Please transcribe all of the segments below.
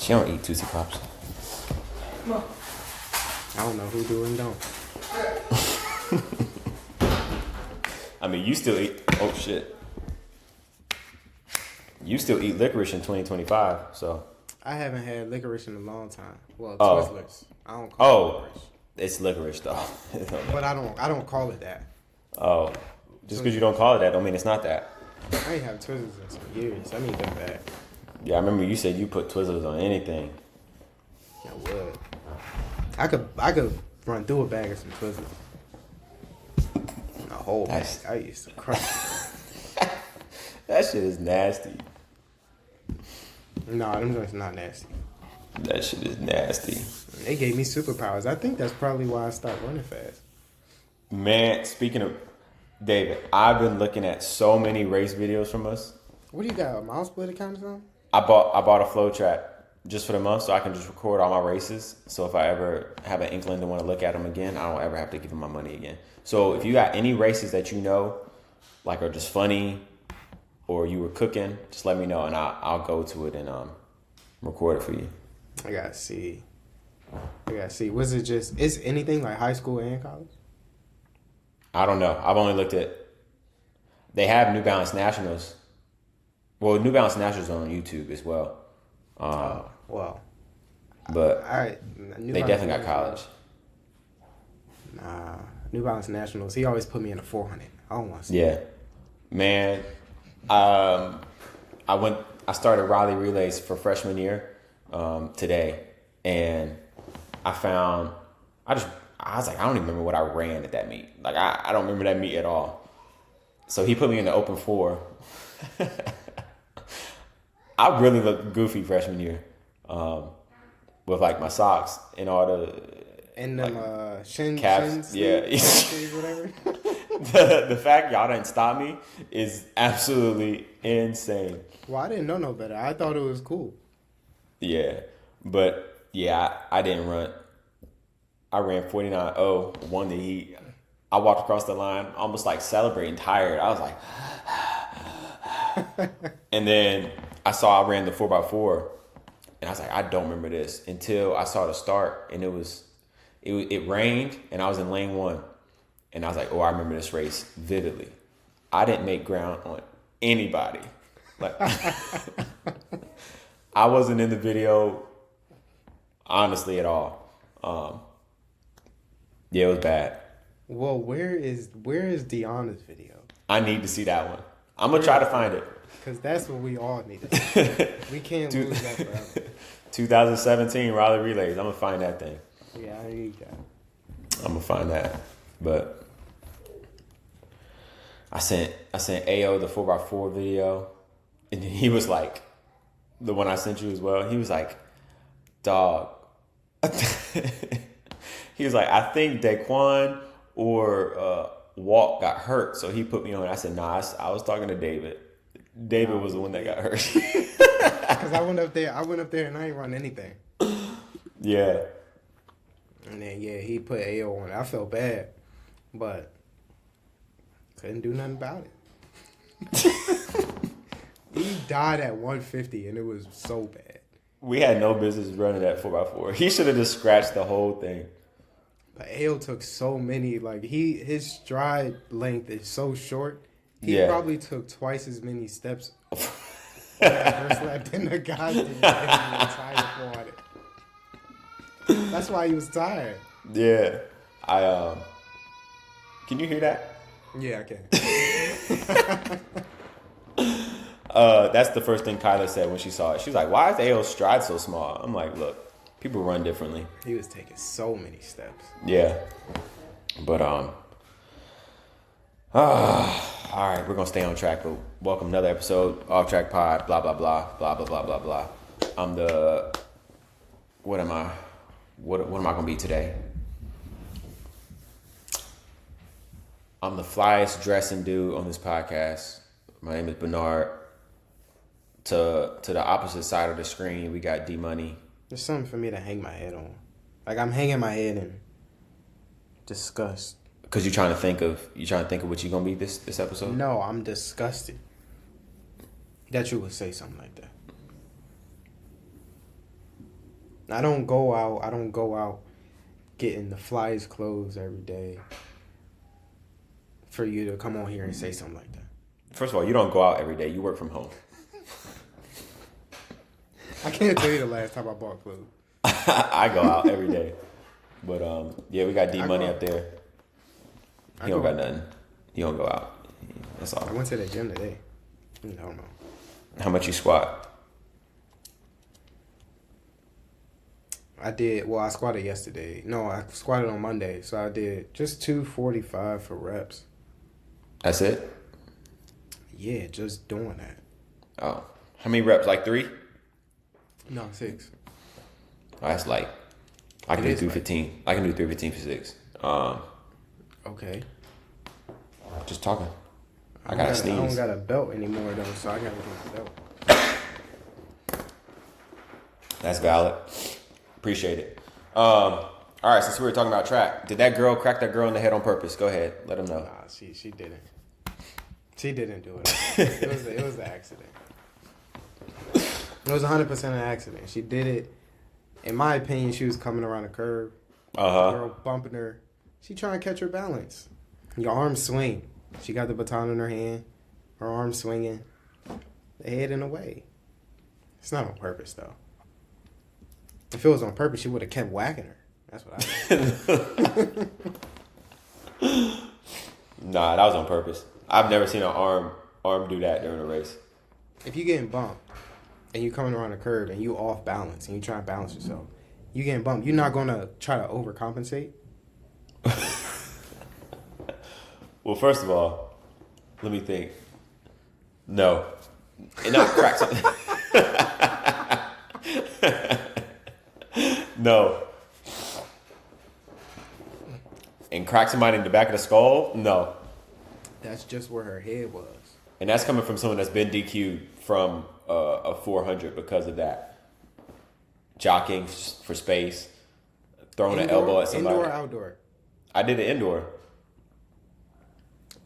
She don't eat Tootsie Pops. I don't know who do and don't. I mean, you still eat. Oh shit. You still eat licorice in 2025, so. I haven't had licorice in a long time. Well, Oh. Twizzlers. I don't call it licorice. It's licorice though. But I don't call it that. Oh, just because you don't call it that, don't mean it's not that. I ain't have Twizzlers in some years. I need them back. Yeah, I remember you said you put Twizzlers on anything. I would. I could run through a bag of some Twizzlers. A whole bag. Nice. I used to crush it. That shit is nasty. No, them joints not nasty. That shit is nasty. They gave me superpowers. I think that's probably why I stopped running fast. Man, speaking of David, I've been looking at so many race videos from us. What do you got? A mouse split account or something? I bought a flow track just for the month so I can just record all my races. So if I ever have an inkling to want to look at them again, I don't ever have to give them my money again. So if you got any races that you know, like are just funny, or you were cooking, just let me know and I'll go to it and record it for you. I gotta see. Was it just? Is anything like high school and college? I don't know. I've only looked at. They have New Balance Nationals. Well, New Balance Nationals are on YouTube as well. Well. But All right. they definitely got college. Nah. New Balance Nationals. He always put me in a 400. I don't want to see Yeah, man. I started Raleigh Relays for freshman year today, and I was like, I don't even remember what I ran at that meet. Like I don't remember that meet at all. So he put me in the open 4. I really looked goofy freshman year, with like my socks and all the and them shins, yeah. whatever. The fact y'all didn't stop me is absolutely insane. Well, I didn't know no better. I thought it was cool. Yeah, but yeah, I didn't run. I ran 49.0, won the heat. I walked across the line, almost like celebrating, tired. I was like, and then I ran the 4x4, and I was like, I don't remember this until I saw the start, and it rained, and I was in lane 1, and I was like, oh, I remember this race vividly. I didn't make ground on anybody. Like, I wasn't in the video, honestly, at all. Yeah, it was bad. Well, where is Deanna's video? I need to see that one. I'm gonna try to find it. Because that's what we all need to see. We can't lose that forever. 2017 Raleigh Relays. I'm gonna find that thing. Yeah, I need that. I'm gonna find that. But I sent AO the 4x4 video, and he was like, the one I sent you as well. He was like, dog. He was like, I think Daquan or Walt got hurt, so he put me on. I said, nah, I was talking to David. David was the one that got hurt. Because I went up there and I ain't run anything. Yeah. And then, yeah, he put AO on it. I felt bad, but couldn't do nothing about it. He died at 150, and it was so bad. We had no business running that 4x4. He should have just scratched the whole thing. But AO took so many, like, his stride length is so short. He probably took twice as many steps on that first lap than the guy did in the entire 400. That's why he was tired. Yeah. Can you hear that? Yeah, I can. That's the first thing Kyla said when she saw it. She was like, why is AO's stride so small? I'm like, look, people run differently. He was taking so many steps. Yeah. But, all right, we're going to stay on track, but welcome to another episode, Off Track Pod, blah, blah, blah, blah, blah, blah, blah, blah. What am I going to be today? I'm the flyest dressing dude on this podcast. My name is Bernard. To the opposite side of the screen, we got D-Money. There's something for me to hang my head on. Like, I'm hanging my head in disgust. Because you're trying to think of what you're gonna be this episode? No, I'm disgusted that you would say something like that. I don't go out. I don't go out getting the flyest clothes every day for you to come on here and say something like that. First of all, you don't go out every day. You work from home. I can't tell you the last time I bought clothes. I go out every day. But yeah, we got D Money up there. He don't got nothing. He don't go out. That's all. I went to the gym today. I don't know. How much you squat? I did. Well, I squatted yesterday. No, I squatted on Monday, so I did just 245 for reps. That's it? Yeah, just doing that. Oh. How many reps? Like 3? No, 6. Oh, that's light. I can It do is 315. I can do 315 for 6. Okay. Just talking. I gotta sneeze. I don't got a belt anymore though, so I gotta get a belt. That's valid. Appreciate it. All right, since we were talking about track, did that girl crack that girl in the head on purpose? Go ahead, let them know. Nah, she didn't. She didn't do it. It was an accident. It was 100% an accident. She did it. In my opinion, she was coming around a curve. Girl bumping her. She trying to catch her balance. Your arm swing. She got the baton in her hand. Her arm swinging. The head in the way. It's not on purpose though. If it was on purpose, she would have kept whacking her. That's what I think. Nah, that was on purpose. I've never seen an arm do that during a race. If you getting bumped and you coming around a curve and you off balance and you trying to balance yourself, you getting bumped, you're not gonna try to overcompensate. Well, first of all, let me think. No. And not crack something. No. And crack somebody in the back of the skull? No. That's just where her head was. And that's coming from someone that's been DQ'd from a 400 because of that. Jockeying for space, throwing an elbow at somebody. Indoor or outdoor? I did it indoor.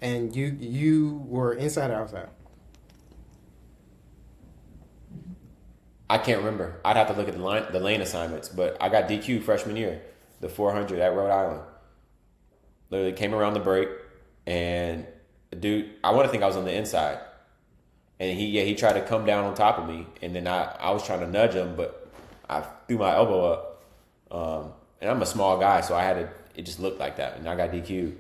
And you were inside or outside? I can't remember. I'd have to look at the lane assignments, but I got DQ freshman year, the 400 at Rhode Island. Literally came around the break, and dude, I want to think I was on the inside, and he tried to come down on top of me, and then I was trying to nudge him, but I threw my elbow up, and I'm a small guy, so it just looked like that, and I got DQ'd.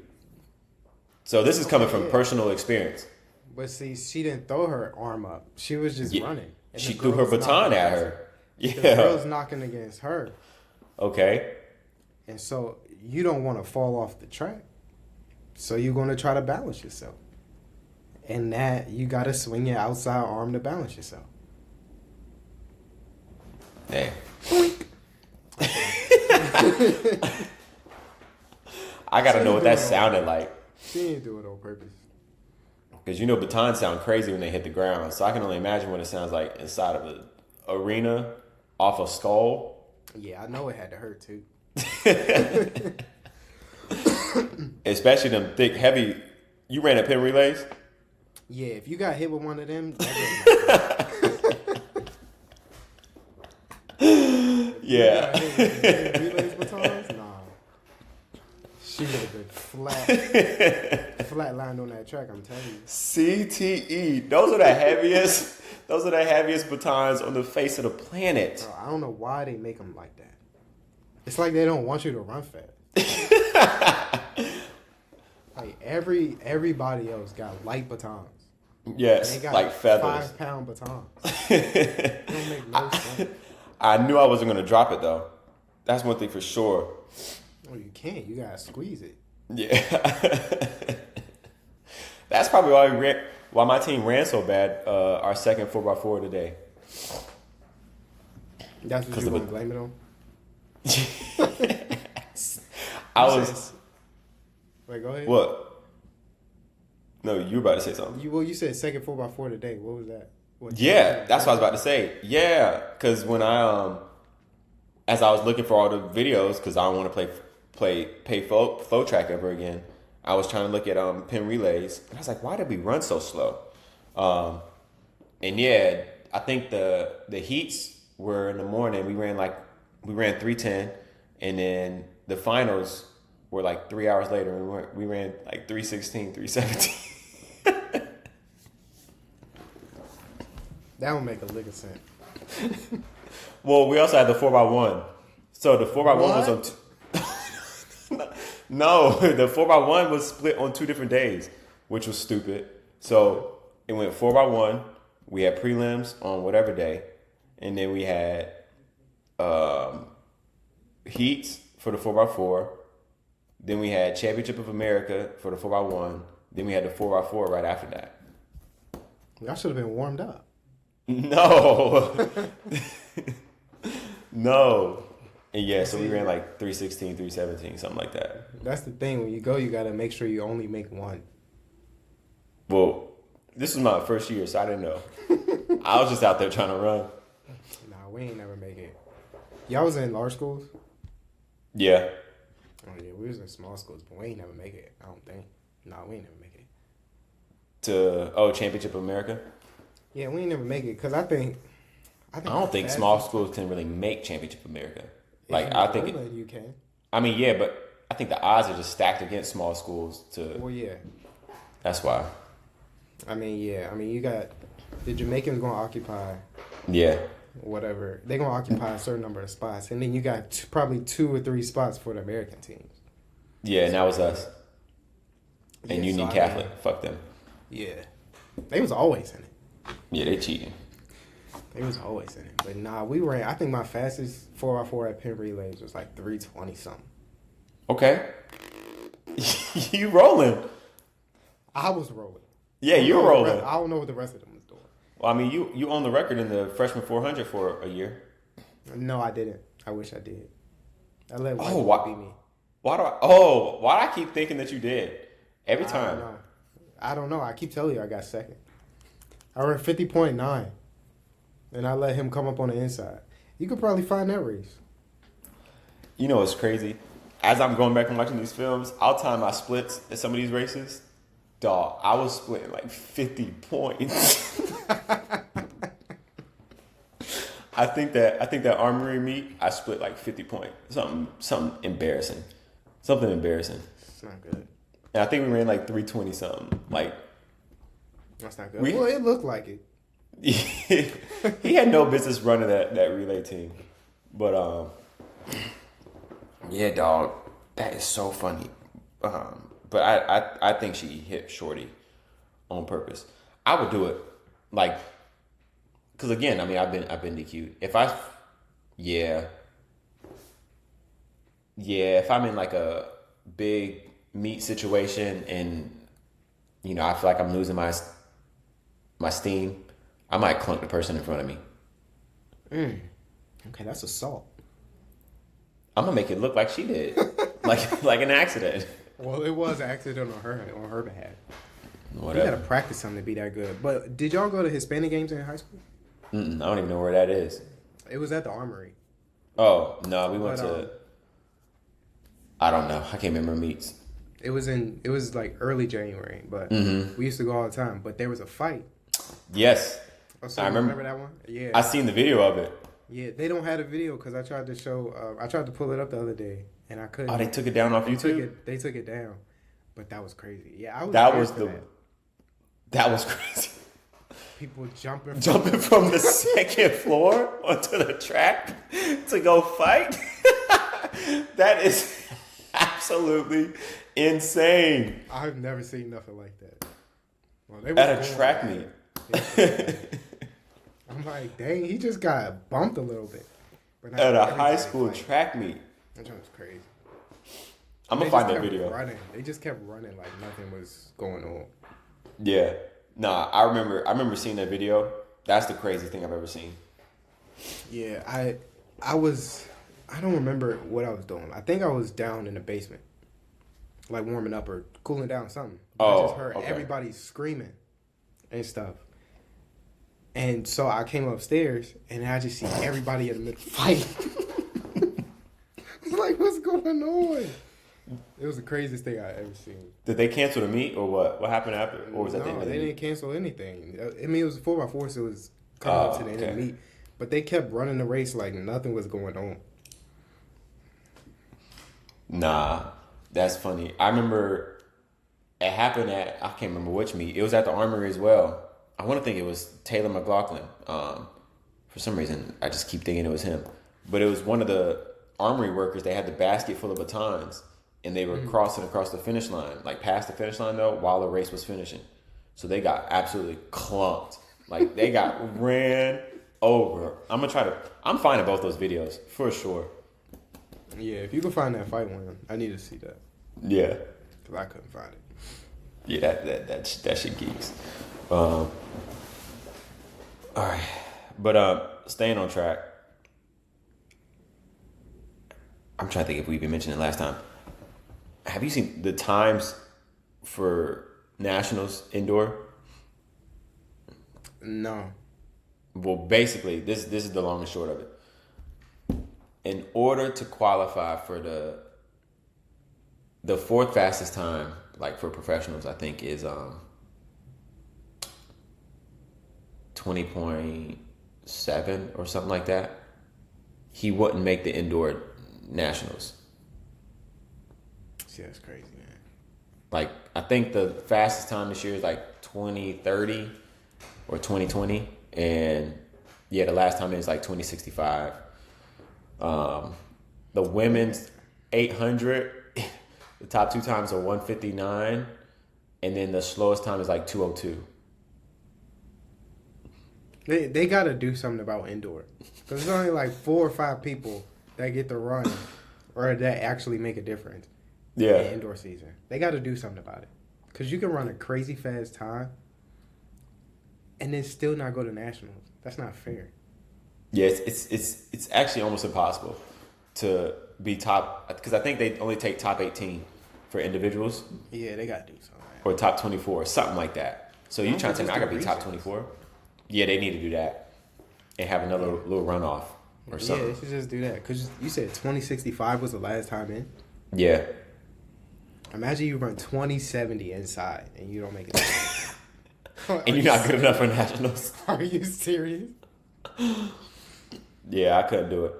So this is coming from personal experience. But see, she didn't throw her arm up. She was just running. And She the threw her girl was baton knocking at against her. Yeah. The girl's knocking against her. Okay. And so you don't want to fall off the track. So you're going to try to balance yourself. And that you got to swing your outside arm to balance yourself. Hey. I got to know what that sounded like. She didn't do it on purpose. Because batons sound crazy when they hit the ground. So I can only imagine what it sounds like inside of an arena, off a skull. Yeah, I know it had to hurt too. Especially them thick, heavy. You ran at pin relays? Yeah, if you got hit with one of them, Yeah. relays batons? Nah. She would have been flatlined on that track, I'm telling you. CTE. Those are the heaviest. Those are the heaviest batons on the face of the planet. Bro, I don't know why they make them like that. It's like they don't want you to run fast. Like everybody else got light batons. Yes, They got like feathers. 5-pound batons. It don't make no sense. I knew I wasn't going to drop it, though. That's one thing for sure. Well, you can't. You gotta squeeze it. Yeah. That's probably why my team ran so bad our second 4x4 today. That's what you want to blame it on? Wait, go ahead. What? No, you were about to say something. You said second 4x4 today. What was that? Yeah, that's what I was about to say. Yeah, because when as I was looking for all the videos, because I don't want to pay flow track ever again, I was trying to look at pin relays, and I was like, why did we run so slow? And yeah, I think the heats were in the morning. We we ran 3:10, and then the finals were like 3 hours later. And we ran like 3:16, 3:17. That don't make a lick of sense. Well, we also had the 4x1. So the 4x1 was on. No, the 4x1 was split on 2 different days, which was stupid. So it went 4x1. We had prelims on whatever day, and then we had heats for the 4x4. Then we had Championship of America for the 4x1. Then we had the 4x4 right after that. Y'all should have been warmed up. No. No. And yeah, so we ran like 3:16, 3:17, something like that. That's the thing. When you go, you got to make sure you only make one. Well, this was my first year, so I didn't know. I was just out there trying to run. Nah, we ain't never make it. Y'all was in large schools? Yeah. Oh, yeah, we was in small schools, but we ain't never make it, I don't think. Nah, we ain't never make it. Championship of America? Yeah, we ain't never make it, because I don't think small schools can really make Championship of America. Like, I think you can. I mean, yeah, but I think the odds are just stacked against small schools Well, yeah. That's why. I mean, yeah. I mean, you got the Jamaicans going to occupy. Yeah. Whatever. They're going to occupy a certain number of spots. And then you got probably 2 or 3 spots for the American teams. Yeah, and that was us. And Yeah, Union Catholic. Fuck them. Yeah. They was always in it. Yeah, they cheating. They was always in it. But nah, we ran, I think my fastest 4x4 at Penn Relays was like 3:20 something. Okay. You rolling. I was rolling. Yeah, you're rolling. I don't know what the rest of them was doing. Well, I mean, you own the record in the freshman 400 for a year. No, I didn't. I wish I did. I let why beat me. why do I keep thinking that you did? Every time. I don't know. I keep telling you I got second. I ran 50.9. And I let him come up on the inside. You could probably find that race. You know what's crazy? As I'm going back and watching these films, I'll time my splits at some of these races. Dog, I was splitting like 50 points. I think that Armory meet, I split like 50 points. Something embarrassing. Something embarrassing. It's not good. And I think we ran like 320 something. Like, that's not good. Well, it looked like it. He had no business running that relay team. But yeah, dog, that is so funny. But I think she hit Shorty on purpose. I would do it, like, because again, I mean, I've been DQ'd. If I'm in like a big meet situation and I feel like I'm losing my steam, I might clunk the person in front of me. Okay, that's assault. I'm gonna make it look like she did, like an accident. Well, it was an accident on her behalf. Whatever. You gotta practice something to be that good. But did y'all go to Hispanic games in high school? I don't even know where that is. It was at the Armory. Oh no, we went to. I don't know. I can't remember meets. It was like early January, but we used to go all the time. But there was a fight. Yes. Oh, so I remember that one. Yeah, I seen the video of it. Yeah, they don't have a video because I tried to show. I tried to pull it up the other day and I couldn't. Oh, they took it down off YouTube. They took it down, but that was crazy. Yeah, That was crazy. People jumping from the second floor onto the track to go fight. That is absolutely insane. I've never seen nothing like that. Well, at a track meet. I'm like, dang, he just got bumped a little bit. But at a high school track meet. That was crazy. I'm gonna find that video. They just kept running like nothing was going on. Yeah. Nah, I remember seeing that video. That's the craziest thing I've ever seen. Yeah, I don't remember what I was doing. I think I was down in the basement, like warming up or cooling down something. I just heard everybody screaming and stuff. And so I came upstairs and I just see everybody in the middle fight. I was like, what's going on? It was the craziest thing I ever seen. Did they cancel the meet or what? What happened after? Or was that the end of the meet? They didn't cancel anything. I mean, it was a 4x4, so it was coming up to the end of the meet. But they kept running the race like nothing was going on. Nah, that's funny. I remember it happened at, I can't remember which meet. It was at the Armory as well. I want to think it was Taylor McLaughlin. For some reason, I just keep thinking it was him. But it was one of the Armory workers. They had the basket full of batons, and they were crossing across the finish line, like past the finish line though, while the race was finishing. So they got absolutely clumped. Like they got ran over. I'm finding both those videos for sure. Yeah, if you can find that fight one, I need to see that. Yeah. Because I couldn't find it. Yeah, that shit geeks. All right, but staying on track. I'm trying to think if we even mentioned it last time. Have you seen the times for nationals indoor? No. Well, basically, this is the long and short of it. In order to qualify for the fourth fastest time, like for professionals, I think is 20.7 or something like that. He wouldn't make the indoor nationals. See, that's crazy, man. Like I think the fastest time this year is like 2030 or 2020, and yeah, the last time it was like 2065. The women's 800, the top two times are 159, and then the slowest time is like 202. They got to do something about indoor. Because there's only like 4 or 5 people that get to run or that actually make a difference in the indoor season. They got to do something about it. Because you can run a crazy fast time and then still not go to nationals. That's not fair. Yeah, it's actually almost impossible to be top, because I think they only take top 18 for individuals. Yeah, they got to do something. Or top 24, something like that. So you trying to tell me I gotta be top regions. 24? Yeah, they need to do that and have another little runoff or something. Yeah, they should just do that. Because you said 2065 was the last time in. Yeah. Imagine you run 2070 inside and you don't make it. And you're not good enough for nationals. Are you serious? Yeah, I couldn't do it.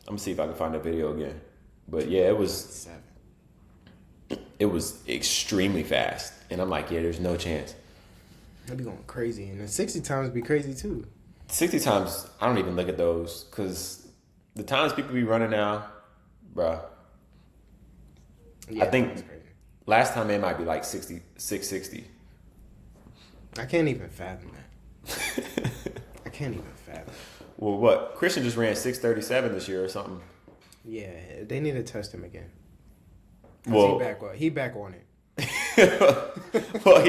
I'm gonna see if I can find that video again. But yeah, it was extremely fast. And I'm like, yeah, there's no chance. I'd be going crazy. And then 60 times would be crazy too. 60 times, I don't even look at those, because the times people be running now, bruh. Yeah, I think that's crazy. last time it might be like 660. I can't even fathom that. I can't even fathom. Well, what? Christian just ran 637 this year or something. Yeah, they need to test him again. Well, he back on it. well,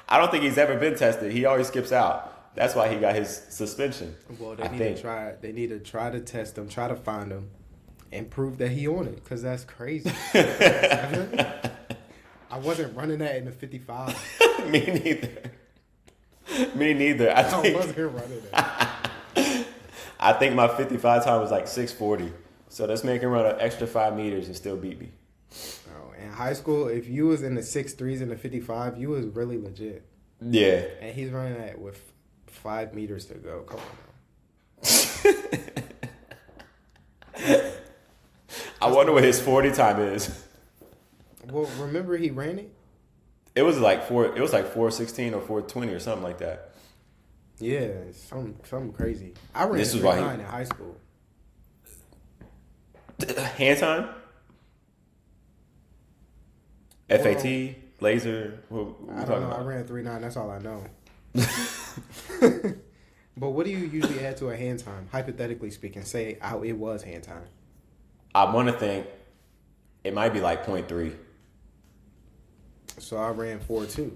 I don't think he's ever been tested. He always skips out. That's why he got his suspension. Well, they need to try to test him, try to find him, and prove that he on it. Cause that's crazy. I wasn't running that in the 55. Me neither. I wasn't running that. I think my 55 time was like 640. So let's make him run an extra 5 meters and still beat me. In high school, if you was in the 6'3s and the 55, you was really legit. Yeah. And he's running that with 5 meters to go. Come on now. I wonder what his 40 time is. Well, remember he ran it? It was like 416 or 420 or something like that. Yeah, something crazy. I ran This was why 3.9 in high school. Hand time? FAT, laser. I don't know. I ran 3.9. That's all I know. But what do you usually add to a hand time? Hypothetically speaking, say how it was hand time. I want to think it might be like 0.3. So I ran 4.2.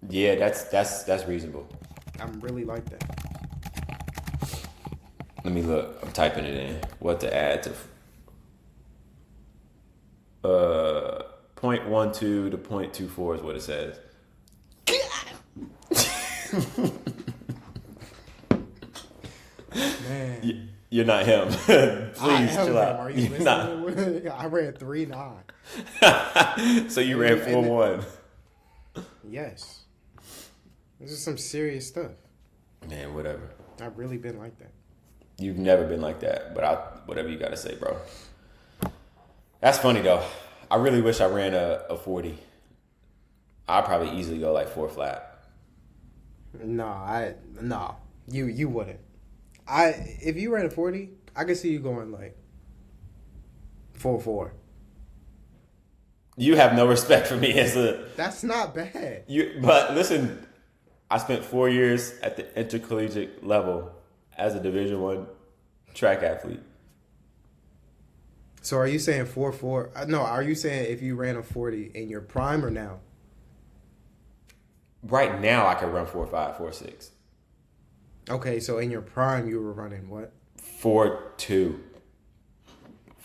Yeah, that's reasonable. I'm really like that. Let me look. I'm typing it in. What to add to 0.12 to 0.24 is what it says. Man. You're not him. Please chill out. Are you listening? I ran 3.9. So you ran 4.1. Yes. This is some serious stuff. Man, whatever. I've really been like that. You've never been like that, but whatever you got to say, bro. That's funny though. I really wish I ran a 40. I'd probably easily go like 4 flat. No, you wouldn't. If you ran a 40, I could see you going like 4.4. You have no respect for me as a That's not bad. But listen, I spent 4 years at the intercollegiate level as a Division I track athlete. So are you saying 4.4? No, are you saying if you ran a 40 in your prime or now? Right now, I can run 4.5, 4.6, Okay, so in your prime you were running what? 4.2,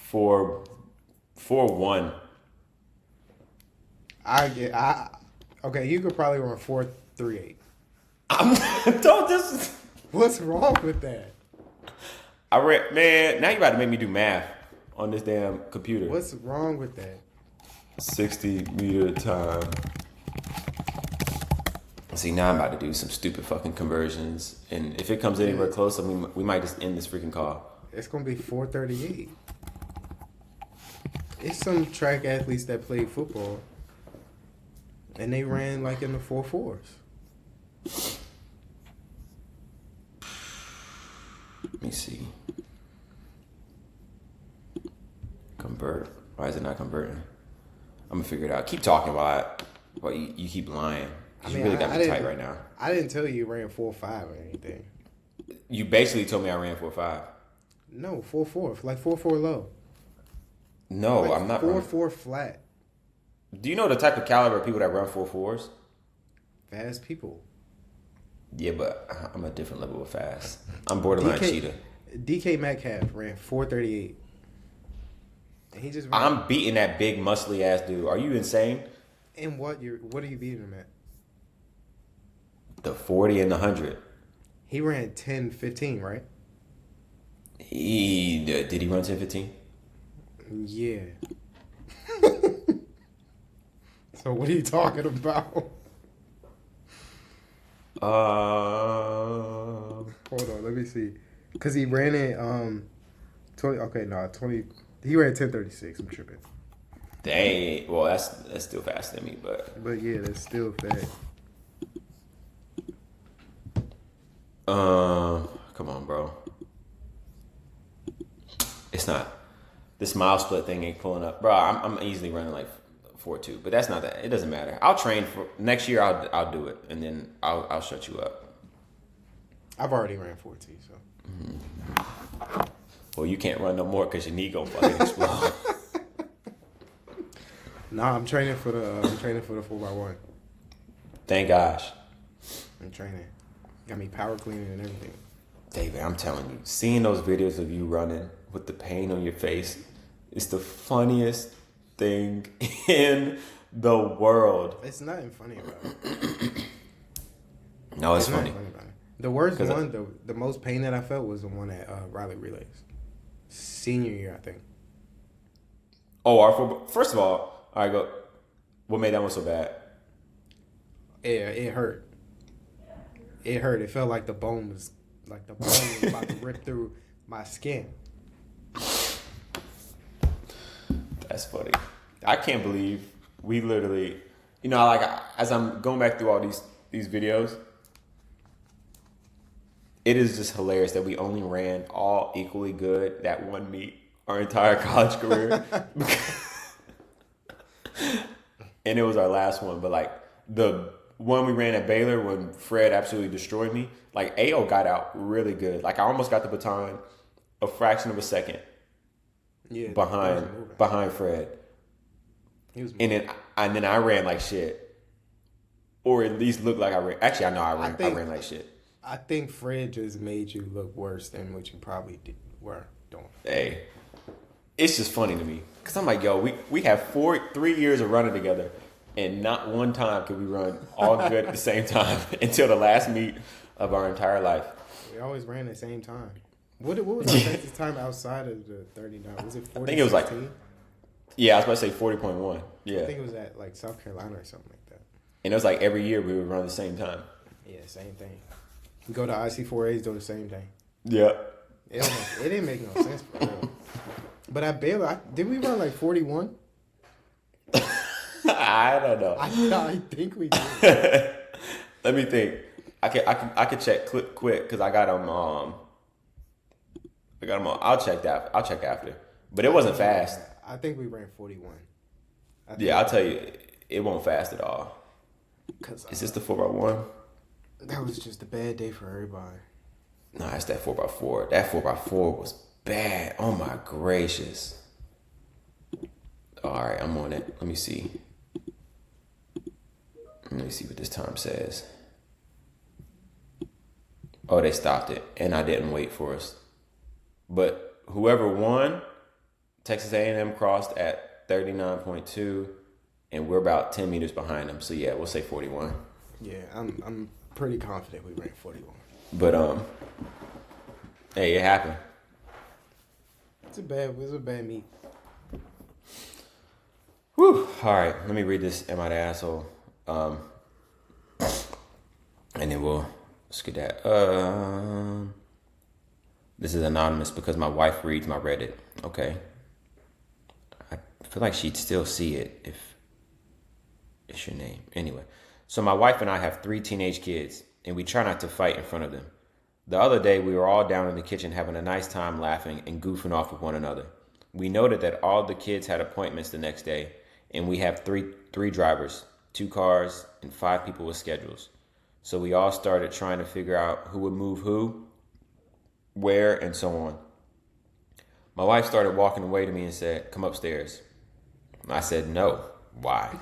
4.1. Okay, you could probably run 4.38. Don't this. What's wrong with that? I read, man. Now you about to make me do math on this damn computer. What's wrong with that? 60-meter time. See, now I'm about to do some stupid fucking conversions, and if it comes anywhere close, I mean, we might just end this freaking call. It's gonna be 4.38. It's some track athletes that played football, and they ran like in the 4.4s. Let me see. Convert. Why is it not converting? I'm gonna figure it out. Keep talking while you keep lying. You really got me tight right now. I didn't tell you ran 4.5 or anything. You basically told me I ran 4.5. No, 4.4, like 4.4 low. No, like I'm not. 4.4 flat. Do you know the type of caliber of people that run 4.4s? Fast people. Yeah, but I'm a different level of fast. I'm borderline cheetah. DK Metcalf ran 4.38. And he just ran. I'm beating that big muscly ass dude. Are you insane? And what are you beating him at? The 40 and the 100. He ran 10.15, right? Did he run 10.15? Yeah. So what are you talking about? Hold on, let me see. Cause he ran it 20. Okay, no, 20. He ran 10.36. I'm tripping. Dang. Well, that's still faster than me, but yeah, that's still fast. come on, bro. It's not. This mile split thing ain't pulling up, bro. I'm easily running like 4.2, but that's not that. It doesn't matter. I'll train for next year. I'll do it, and then I'll shut you up. I've already ran 4.2, so. Well, you can't run no more because your knee gonna fucking explode. Nah, I'm training for the 4x1. Thank gosh. I'm training. Got me power cleaning and everything. David, I'm telling you, seeing those videos of you running with the pain on your face is the funniest thing in the world. It's nothing funny about it. No, it's nothing funny. funny about it. The worst one, the most pain that I felt was the one at Riley Relays. Senior year, I think. Oh, first of all right, go. What made that one so bad? It hurt. It hurt. It felt like the bone was about to rip through my skin. That's funny. I can't believe we literally, as I'm going back through all these videos, it is just hilarious that we only ran all equally good that one meet our entire college career. And it was our last one. But like the one we ran at Baylor when Fred absolutely destroyed me, like AO got out really good. Like I almost got the baton a fraction of a second behind Fred. And then I ran like shit. Or at least looked like I ran. Actually, I know I ran like shit. I think Fred just made you look worse than what you probably were doing. Hey, it's just funny to me. Because I'm like, yo, we have 3 years of running together, and not one time could we run all good at the same time until the last meet of our entire life. We always ran at the same time. What was our fastest time outside of the 39? Was it 40? I think it was like, yeah, I was about to say 40.1. Yeah. I think it was at like South Carolina or something like that. And it was like every year we would run the same time. Yeah, same thing. We go to IC4As, do the same thing. Yeah. It didn't make no sense for real. But at Baylor, did we run like 41? I don't know. I think we did. Let me think. I can check quick because I got them. I got them. I'll check that. I'll check after. But it wasn't fast. I think we ran 41. Yeah, I'll tell you, it won't fast at all. Is this the 4x1? That was just a bad day for everybody. No, it's that 4x4. That 4x4 was bad. Oh my gracious. All right, I'm on it. Let me see. Let me see what this time says. Oh, they stopped it, and I didn't wait for us. But whoever won, Texas A&M crossed at 39.2, and we're about 10 meters behind them. So yeah, we'll say 41. Yeah, I'm pretty confident we ran 41. But hey, it happened. It's a bad meet. Whew. All right, let me read this. Am I the asshole? And then we'll skip that. This is anonymous because my wife reads my Reddit. Okay. I feel like she'd still see it if it's your name. Anyway, so my wife and I have 3 teenage kids, and we try not to fight in front of them. The other day, we were all down in the kitchen having a nice time laughing and goofing off with one another. We noted that all the kids had appointments the next day, and we have three drivers, 2 cars, and 5 people with schedules. So we all started trying to figure out who would move who, where, and so on. My wife started walking away to me and said, "Come upstairs." I said, "No." Why?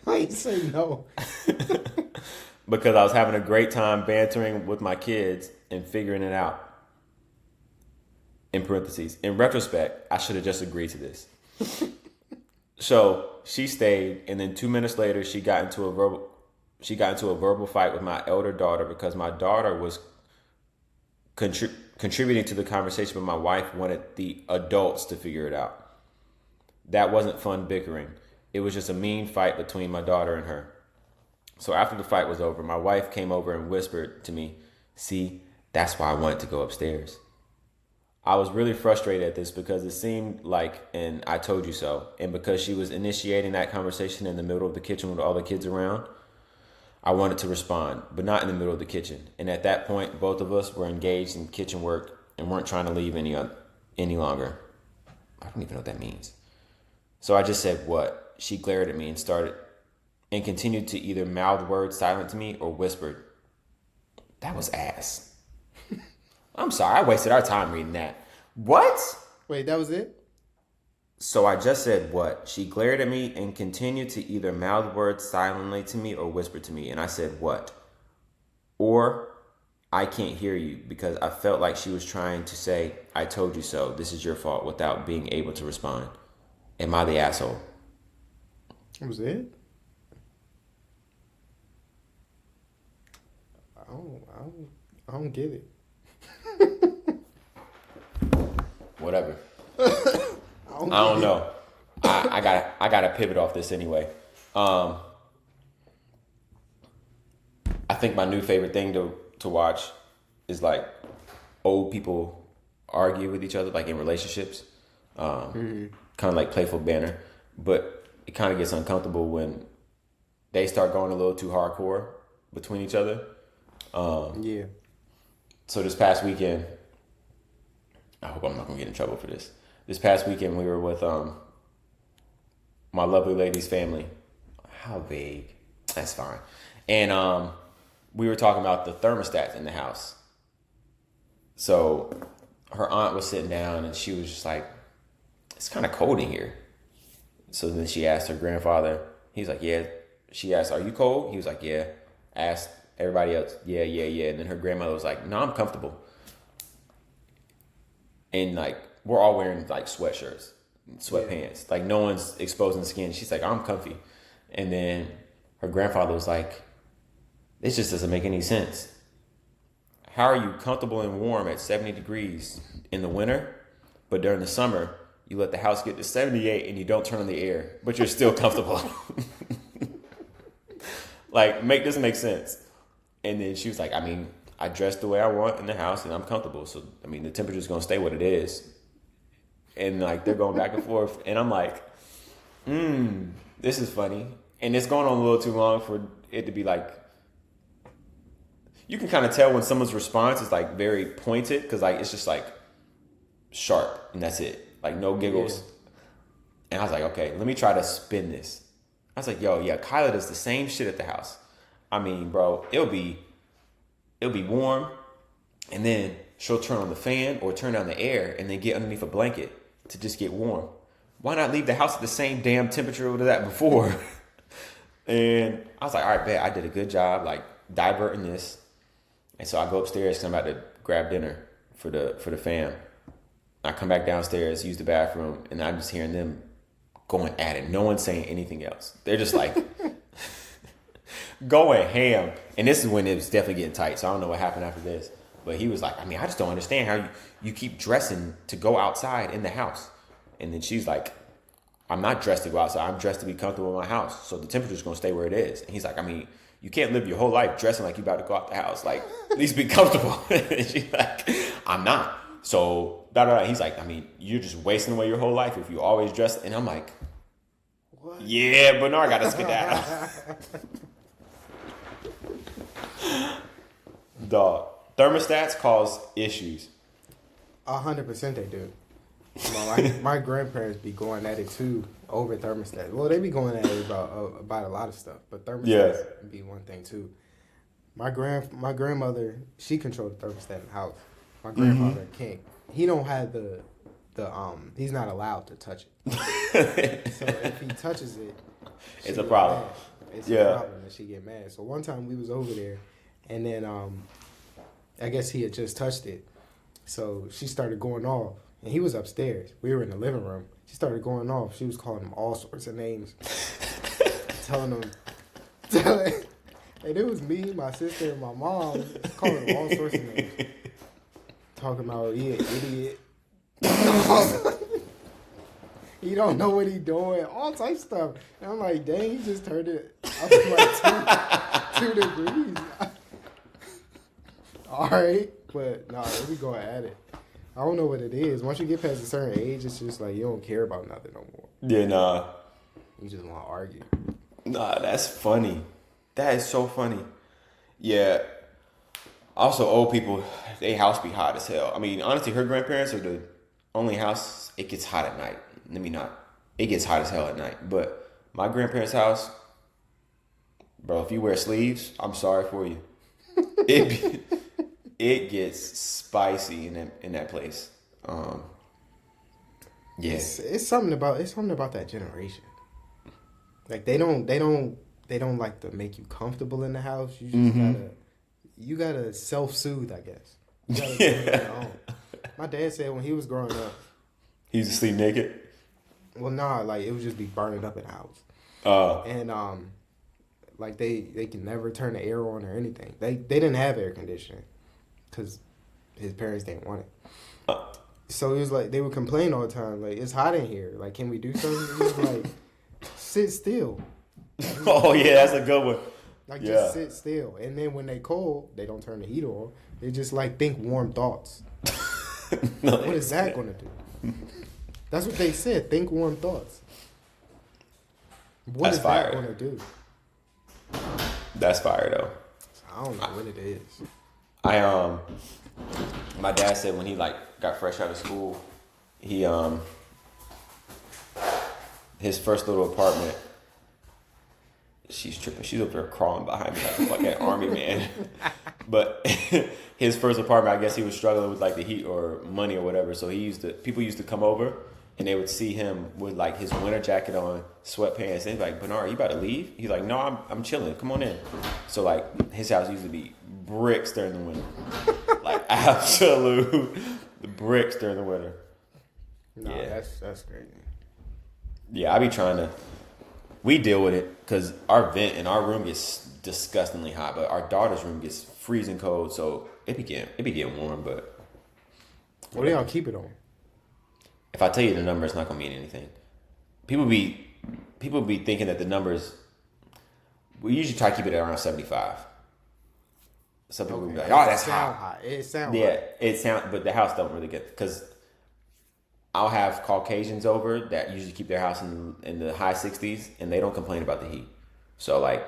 Why you say no? Because I was having a great time bantering with my kids and figuring it out. In parentheses, in retrospect, I should have just agreed to this. So she stayed, and then 2 minutes later, she got into a verbal fight with my elder daughter because my daughter was contributing to the conversation, but my wife wanted the adults to figure it out. That wasn't fun bickering. It was just a mean fight between my daughter and her. So after the fight was over, my wife came over and whispered to me, "See, that's why I wanted to go upstairs." I was really frustrated at this because it seemed like an "I told you so," and because she was initiating that conversation in the middle of the kitchen with all the kids around, I wanted to respond, but not in the middle of the kitchen. And at that point, both of us were engaged in kitchen work and weren't trying to leave any longer. I don't even know what that means. So I just said, "What?" She glared at me and continued to either mouth words silent to me or whispered. That was ass. I'm sorry, I wasted our time reading that. What? Wait, that was it? So I just said, "What?" She glared at me and continued to either mouth words silently to me or whisper to me. And I said, "What?" Or, "I can't hear you," because I felt like she was trying to say, "I told you so. This is your fault," without being able to respond. Am I the asshole? That was it? I don't get it. Whatever. I don't know. I gotta pivot off this anyway. I think my new favorite thing to watch is like old people argue with each other, like in relationships. Kind of like playful banter, but it kind of gets uncomfortable when they start going a little too hardcore between each other. Yeah. So this past weekend, I hope I'm not gonna get in trouble for this. This past weekend, we were with my lovely lady's family. How vague? That's fine. And we were talking about the thermostats in the house. So her aunt was sitting down, and she was just like, "It's kind of cold in here." So then she asked her grandfather. He's like, "Yeah." She asked, "Are you cold?" He was like, "Yeah." Asked everybody else, "Yeah, yeah, yeah." And then her grandmother was like, "No, I'm comfortable." And like, we're all wearing like sweatshirts, sweatpants. Like no one's exposing skin. She's like, "I'm comfy." And then her grandfather was like, "This just doesn't make any sense. How are you comfortable and warm at 70 degrees in the winter, but during the summer, you let the house get to 78 and you don't turn on the air, but you're still comfortable?" Like, make this make sense. And then she was like, "I mean, I dress the way I want in the house, and I'm comfortable. So I mean, the temperature's gonna stay what it is. And like they're going back and forth, and I'm like, this is funny, and it's going on a little too long for it to be like. You can kind of tell when someone's response is like very pointed because like it's just like sharp and that's it, like no giggles. Yeah. And I was like, okay, let me try to spin this. I was like, yo, yeah, Kyla does the same shit at the house. I mean, bro, it'll be warm, and then she'll turn on the fan or turn down the air and then get underneath a blanket to just get warm. Why not leave the house at the same damn temperature that that before? And I was like, all right, bet I did a good job, like diverting this. And so I go upstairs because I'm about to grab dinner for the fam. I come back downstairs, use the bathroom, and I'm just hearing them going at it. No one's saying anything else. They're just like going ham. And this is when it was definitely getting tight. So I don't know what happened after this. But he was like, I mean, I just don't understand how you keep dressing to go outside in the house. And then she's like, I'm not dressed to go outside. I'm dressed to be comfortable in my house. So the temperature's going to stay where it is. And he's like, I mean, you can't live your whole life dressing like you're about to go out the house. Like, at least be comfortable. And she's like, I'm not. So, he's like, I mean, you're just wasting away your whole life if you always dress. And I'm like, what? Yeah, Bernard got to skedaddle. Dog. Thermostats cause issues. 100% they do. My grandparents be going at it too over thermostats. Well, they be going at it about a lot of stuff, but thermostats be one thing too. My grandmother, she controlled the thermostat in the house. My grandfather can't. He don't have the he's not allowed to touch it. So if he touches it, it's a problem. It's a problem that she get mad. So one time we was over there, and then I guess he had just touched it, so she started going off. And he was upstairs. We were in the living room. She started going off. She was calling him all sorts of names. telling him. And it was me, my sister, and my mom calling him all sorts of names. Talking about, he an idiot. He don't know what he doing. All types of stuff. And I'm like, dang, he just turned it up like 2 degrees. All right. But, nah, we going at it. I don't know what it is. Once you get past a certain age, it's just like you don't care about nothing no more. Yeah, nah. You just want to argue. Nah, that's funny. That is so funny. Yeah. Also, old people, they house be hot as hell. I mean, honestly, her grandparents are the only house, it gets hot at night. It gets hot as hell at night. But my grandparents' house, bro, if you wear sleeves, I'm sorry for you. It gets spicy in that place. Yeah, it's something about that generation. Like they don't like to make you comfortable in the house. You just gotta self-soothe, I guess. You gotta do it on your own. My dad said when he was growing up, he used to sleep naked. Well, nah, like it would just be burning up in the house. And like they can never turn the air on or anything. They didn't have air conditioning. Because his parents didn't want it. So it was like, they would complain all the time, like, it's hot in here. Like, can we do something? He was like, sit still. Oh, yeah, that's a good one. Like, just sit still. And then when they cold, they don't turn the heater on. They just, like, think warm thoughts. No, what is that going to do? That's what they said, think warm thoughts. What is that going to do? That's fire, though. I don't know what it is. My dad said when he like got fresh out of school, he his first little apartment. She's tripping. She's up there crawling behind me like a fucking army man. But his first apartment, I guess he was struggling with like the heat or money or whatever. So people used to come over and they would see him with like his winter jacket on, sweatpants. And he's like, Bernard, you about to leave? He's like, no, I'm chilling. Come on in. So like his house used to be bricks during the winter. Like absolute bricks during the winter. No, yeah. That's crazy. Yeah, I be trying to. We deal with it because our vent in our room gets disgustingly hot, but our daughter's room gets freezing cold. So it be getting warm. But what do y'all keep it on? If I tell you the number, it's not gonna mean anything. People be thinking that the numbers. We usually try to keep it at around 75. Some people Okay. be like, "Oh, that's sound hot." It sound Yeah, hot. it sound, but the house don't really get because I'll have Caucasians over that usually keep their house in the high 60s, and they don't complain about the heat. So like,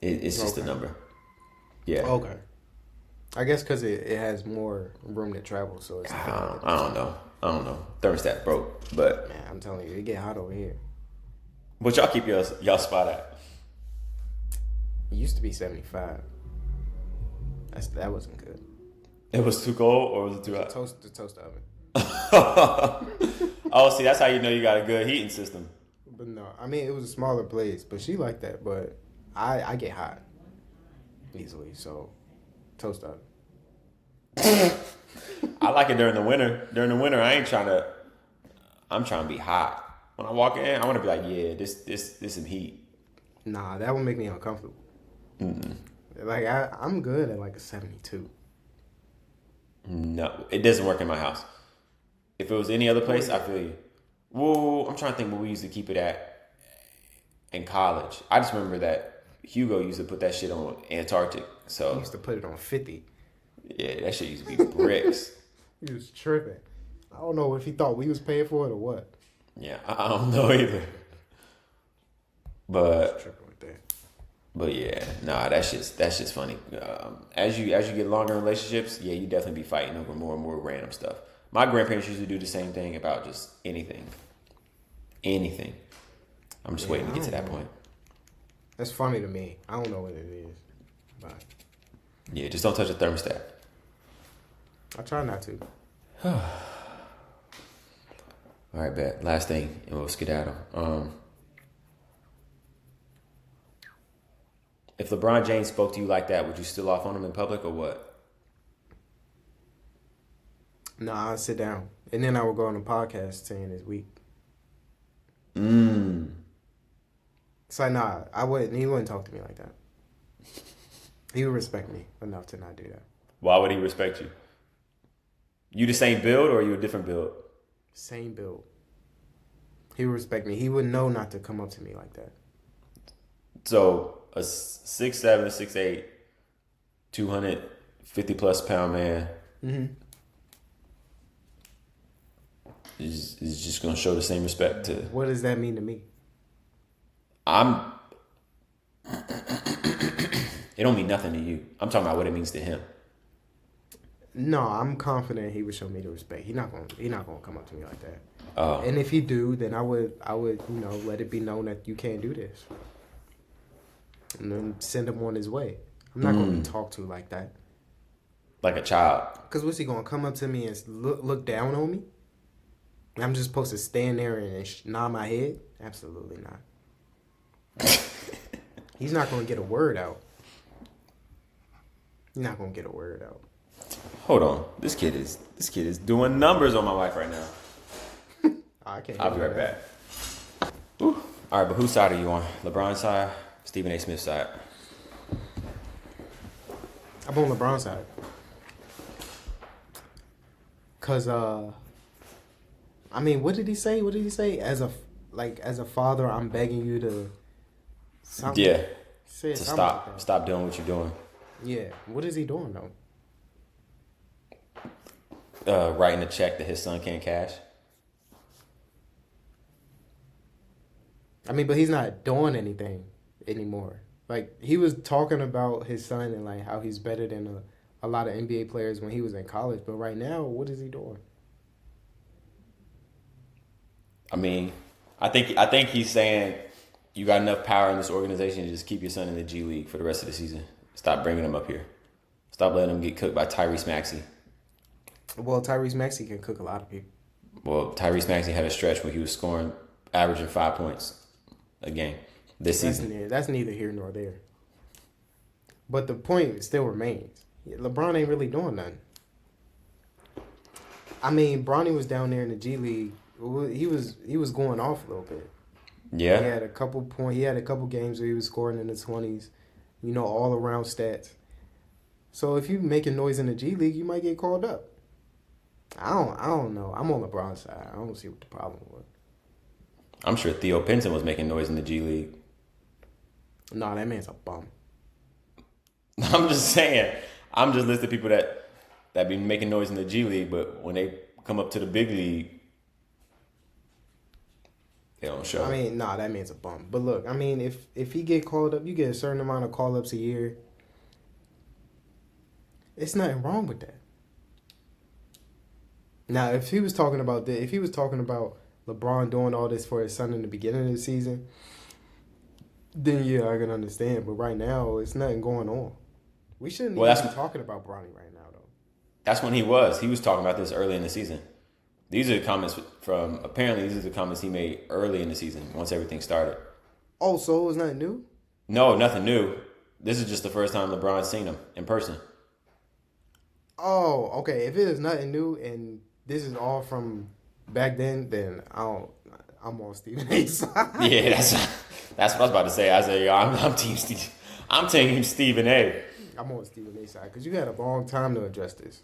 it's just a number. Yeah. Okay. I guess because it has more room to travel, so it's. I don't know. Thermostat broke, but Man, I'm telling you, it get hot over here. but y'all keep y'all spot at. It used to be 75. That wasn't good. It was too cold, or was it too hot? The toaster oven. Oh, see, that's how you know you got a good heating system. But no, I mean it was a smaller place, but she liked that. But I get hot easily, so toast oven. I like it during the winter. During the winter, I'm trying to be hot. When I walk in, I want to be like, yeah, this some heat. Nah, that would make me uncomfortable. Like I'm good at like a 72. No, it doesn't work in my house. If it was any other place, I feel you. Well, I'm trying to think what we used to keep it at in college. I just remember that Hugo used to put that shit on Antarctic. I So used to put it on 50. yeah, that shit used to be bricks. He was tripping. I don't know if he thought we was paying for it or what. Yeah, I don't know either. But Tripping with that. But yeah, nah, that's just funny. As you get longer in relationships, yeah, you definitely be fighting over more and more random stuff. My grandparents used to do the same thing about just anything. I'm just waiting to get to that point. That's funny to me. I don't know what it is, but Yeah, just don't touch the thermostat. I try not to. All right, bet. Last thing, and we'll skedaddle. If LeBron James spoke to you like that, would you still off on him in public or what? Nah, I'd sit down. And then I would go on a podcast saying it's weak. It's like, nah, he wouldn't talk to me like that. He would respect me enough to not do that. Why would he respect you? You the same build or you a different build? Same build. He would respect me. He would know not to come up to me like that. So a 6'7", 6'8", 250 plus pound man is just gonna show the same respect to. What does that mean to me? It don't mean nothing to you. I'm talking about what it means to him. No, I'm confident he would show me the respect. He not gonna come up to me like that. Oh. And if he do, then I would let it be known that you can't do this. And then send him on his way. I'm not gonna be talked to like that. Like a child. Cause what's he gonna come up to me and look down on me? I'm just supposed to stand there and nod my head? Absolutely not. He's not gonna get a word out. He's not gonna get a word out. Hold on. This kid is doing numbers on my wife right now. I can't. I'll be right back. Ooh. All right, but whose side are you on? LeBron's side? Stephen A. Smith's side? I'm on LeBron's side. Cause I mean, what did he say? As a father, I'm begging you to. Something. Yeah. Say To something like that. stop doing what you're doing. Yeah. What is he doing though? Writing a check that his son can't cash. I mean, but he's not doing anything anymore. Like, he was talking about his son and like how he's better than a lot of NBA players when he was in college. But right now, what is he doing? I mean, I think he's saying you got enough power in this organization to just keep your son in the G League for the rest of the season. Stop bringing him up here. Stop letting him get cooked by Tyrese Maxey. Well, Tyrese Maxey can cook a lot of people. Well, Tyrese Maxey had a stretch where he was scoring, averaging 5 points a game this season. That's neither here nor there. But the point still remains. LeBron ain't really doing nothing. I mean, Bronny was down there in the G League. He was going off a little bit. Yeah. He had a couple points. He had a couple games where he was scoring in the 20s. All around stats. So if you making noise in the G League, you might get called up. I don't know. I'm on LeBron's side. I don't see what the problem was. I'm sure Theo Pinson was making noise in the G League. No, that man's a bum. I'm just saying. I'm just listing people that be making noise in the G League, but when they come up to the big league, they don't show. I mean, nah, that man's a bum. But look, I mean, if he get called up, you get a certain amount of call ups a year. It's nothing wrong with that. Now, if he was talking about LeBron doing all this for his son in the beginning of the season, then yeah, I can understand. But right now, it's nothing going on. We shouldn't even be talking about Bronny right now, though. That's when he was. He was talking about this early in the season. These are the comments apparently these are the comments he made early in the season once everything started. Oh, so it was nothing new? No, nothing new. This is just the first time LeBron's seen him in person. Oh, okay. If it is nothing new and this is all from back then I'm on Stephen A's side. Yeah, that's what I was about to say. I said, yo, I'm team Steve. I'm team Stephen A. I'm on Stephen A's side because you had a long time to address this.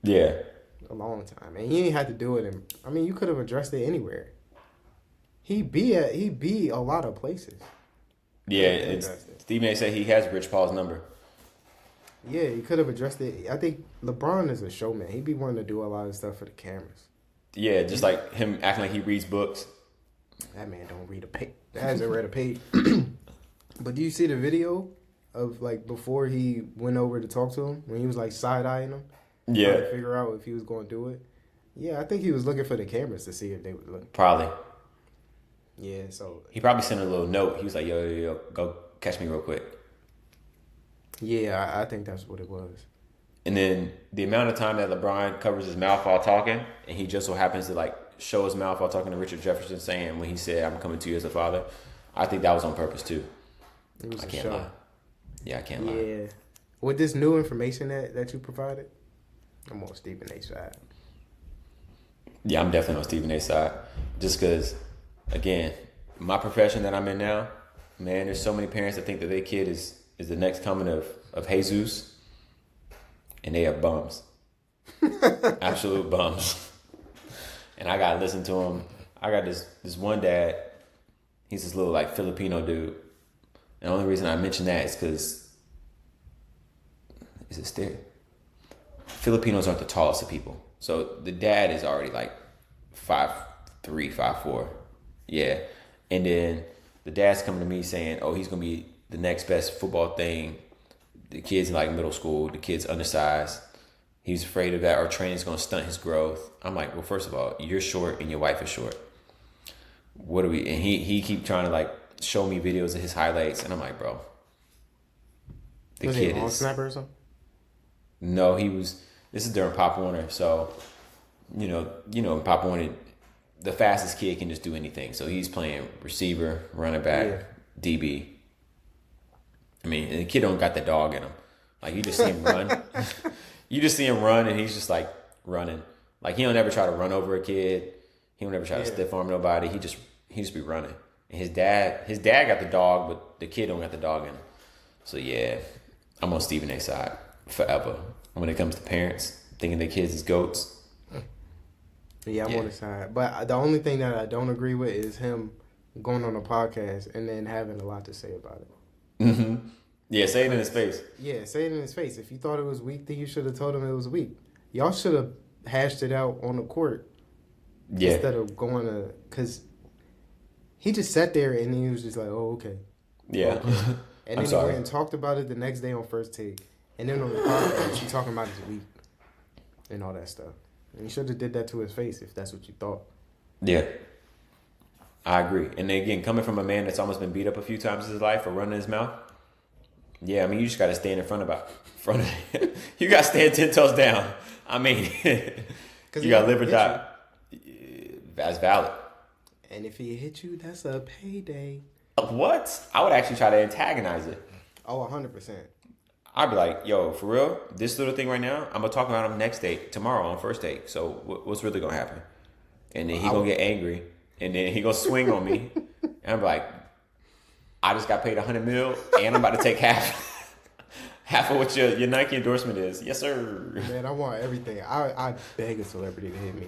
Yeah. A long time, and he ain't had to do it. You could have addressed it anywhere. He be a lot of places. Yeah, Stephen A. said he has Rich Paul's number. Yeah, he could have addressed it. I think LeBron is a showman. He be wanting to do a lot of stuff for the cameras. Yeah, just like him acting like he reads books. That man don't read a page. Hasn't read a page. But do you see the video of like before he went over to talk to him when he was like side eyeing him? Yeah. Trying to figure out if he was going to do it. Yeah, I think he was looking for the cameras to see if they would look. Probably. Yeah, so he probably sent a little note. He was like, yo, go catch me real quick. Yeah, I think that's what it was. And then the amount of time that LeBron covers his mouth while talking, and he just so happens to like show his mouth while talking to Richard Jefferson, saying when he said, "I'm coming to you as a father," I think that was on purpose too. It was I can't lie. Yeah, I can't lie. Yeah, with this new information that you provided, I'm on Stephen A's side. Yeah, I'm definitely on Stephen A's side, just because, again, my profession that I'm in now, man, there's so many parents that think that their kid is the next coming of Jesus, and they are bums. Absolute bums. And I gotta listen to them. I got this one dad, he's this little like Filipino dude. And the only reason I mention that is because Filipinos aren't the tallest of people. So the dad is already like 5'3", 5'4". Yeah. And then the dad's coming to me saying, oh, he's gonna be the next best football thing. The kid's in like middle school, the kid's undersized. He's afraid of that. Our training's gonna stunt his growth. I'm like, well, first of all, you're short and your wife is short. What are we? And he keep trying to like show me videos of his highlights, and I'm like, bro, was he a long snapper or something? No, he was. This is during Pop Warner, so you know, Pop Warner, the fastest kid can just do anything. So he's playing receiver, running back, DB. I mean, the kid don't got the dog in him. Like you just see him run. You just see him run, and he's just like running. Like he don't ever try to run over a kid. He don't ever try to stiff arm nobody. He just be running. And his dad got the dog, but the kid don't got the dog in him. So yeah, I'm on Stephen A's side forever when it comes to parents thinking their kids is goats. Yeah, I'm on his side. But the only thing that I don't agree with is him going on a podcast and then having a lot to say about it. Mm-hmm. Yeah, say it in his face. Yeah, say it in his face. If you thought it was weak, then you should have told him it was weak. Y'all should have hashed it out on the court. Yeah. Instead of going to... Because he just sat there and he was just like, oh, okay. Yeah. Okay. And then he went and talked about it the next day on First Take. And then on the podcast, he talking about his week and all that stuff. And you should have did that to his face if that's what you thought. Yeah. I agree. And again, coming from a man that's almost been beat up a few times in his life for running his mouth, yeah, I mean, you just got to stand in front of him. You got to stand 10 toes down. I mean, you got to live or die. That's valid. And if he hit you, that's a payday. What? I would actually try to antagonize it. Oh, 100%. I'd be like, yo, for real, this little thing right now, I'm going to talk about him next date, tomorrow on first date. So what's really going to happen? And then he going to get angry. And then he going to swing on me. And I'm like, I just got paid $100 million and I'm about to take half of what your Nike endorsement is. Yes, sir. Man, I want everything. I beg a celebrity to hit me.